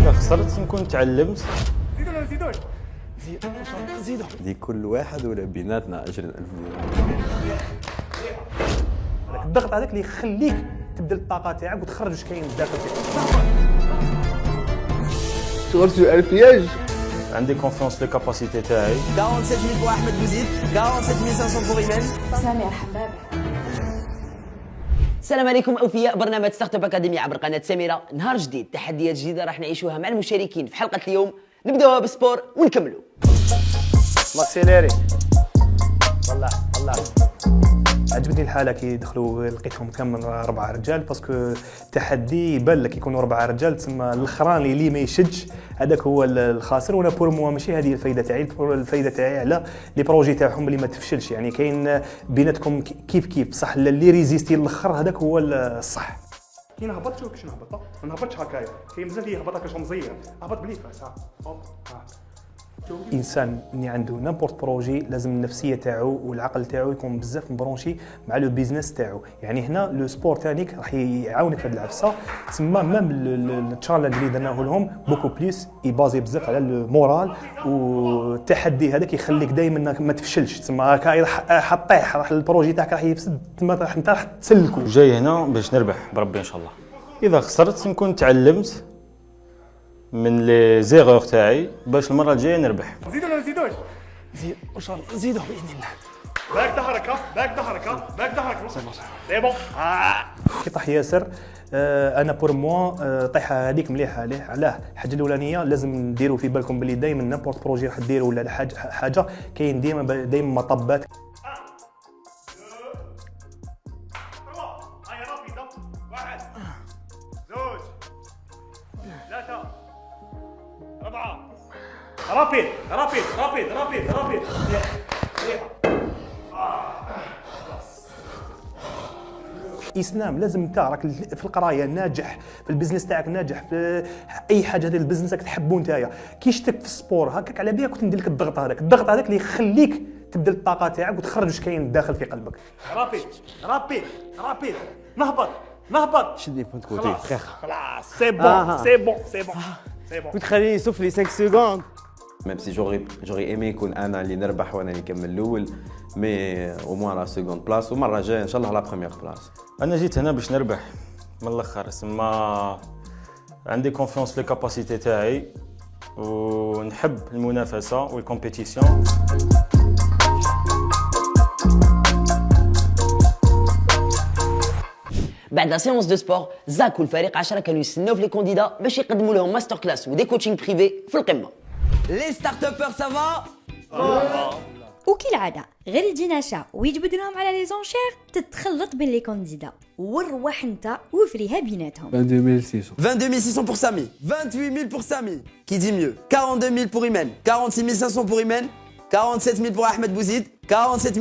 إذا خسرت نكون تعلمت. زيدوا لكل واحد ولا بيناتنا 20,000 دينار. الضغط هذاك اللي يخليك تبدا الطاقه تاعك وتخرج واش كاين داخل فيك. شغلت البياج. عندي كونفيونس لي كاباسيتي تاعي. 47 000 pour Ahmed Bouzid, 47 500 pour Imen. سامي حبابي. السلام عليكم اوفياء برنامج ستارت اب اكاديمي عبر قناه سميره. نهار جديد، تحديات جديده راح نعيشوها مع المشاركين في حلقه اليوم. نبداوها بالسبور ونكملوا. ماكسيليري والله عجبتني الحاله كي دخلوا لقيتهم كامل 4 رجال، باسكو التحدي يبان لك يكونوا 4 رجال تسمى الاخران اللي ما يشدش هذاك هو الخاسر. وانا بور موا ماشي هذه الفائده تاعي، الفائده تاعي على لي بروجي تاعهم اللي ما تفشلش. يعني كاين بيناتكم كيف بصح اللي ريزيستي الاخر هذاك هو الصح. كي نهبط شوف كيفاش نهبط، ما نهبطش هكايا، كاين بزاف اللي يهبط هكا شمزيه، هبط بليفاس انسان اللي عنده نابورت بروجي لازم النفسيه تاعو والعقل تاعو يكون بزاف مبرونشي مع لو بيزنس تاعو. يعني هنا لو سبور تانيك راح يعاونك في هذه العفسه. تسمى ميم التشالنج اللي درناه لهم بوكو بليس يبازي بزاف على المورال، والتحدي هذاك يخليك دائما ما تفشلش. تسمى هكا حطيح راح البروجي تاعك راح يفسد، تما انت راح تسلكو. جاي هنا باش نربح بربي ان شاء الله. اذا خسرت نكون تعلمت من لي زيغور تاعي باش المره الجايه نربح. زيدوا ولا نزيدوش؟ زيد ان شاء الله، زيدوا باذن الله. باك ظهرك سي بون. كي طاح ياسر انا بور موا طيحه هذيك مليحه. علاه الحاجه الاولانيه لازم ديروا في بالكم باللي دائما نابورت بروجي راح ديروا ولا حاجه كاين دائما مطبات. رابيد اسلام لازم انت راك في القرايه ناجح، في البزنس تاعك ناجح، في اي حاجه ديال البزنس راك تحبو نتايا. كي شتك في السبور هكاك على بالك كنت ندير لك الضغط هذاك اللي يخليك تبدا الطاقه تاعك وتخرج واش كاين داخل في قلبك. رابيد نهبط شدني بونت كوتي خلاص سي بون. كنت خليني يسوف لي 5 سكوند. ميم سي جوري ايمي يكون انا اللي نربح وانا اللي نكمل الاول، مي او موان لا سكوند بلاس، ومره جايه ان شاء الله لا بروميير بلاس. انا جيت هنا باش نربح من الاخر. سما عندي كونفيونس لي كاباسيتي تاعي ونحب المنافسه والكومبيتيسيون. بعد لا سيونس دو سبور، زاك والفريق 10 كانوا يستناو في لي كونديدا باش يقدموا لهم ماستر كلاس ودي كوتشينغ بريفي في القمه. لي ستارت ابر سافا. وكالعادة غير تجي نشا ويجبد لهم على لي زونشير تتخلط بين لي كونديدا، والرواح انت وفريها بيناتهم. 22 600 pour Samy, 28 000 pour Samy. Qui dit mieux? 42 000 pour Imen, 46 500 pour Imen, 47 000 pour Ahmed Bouzid, 47 000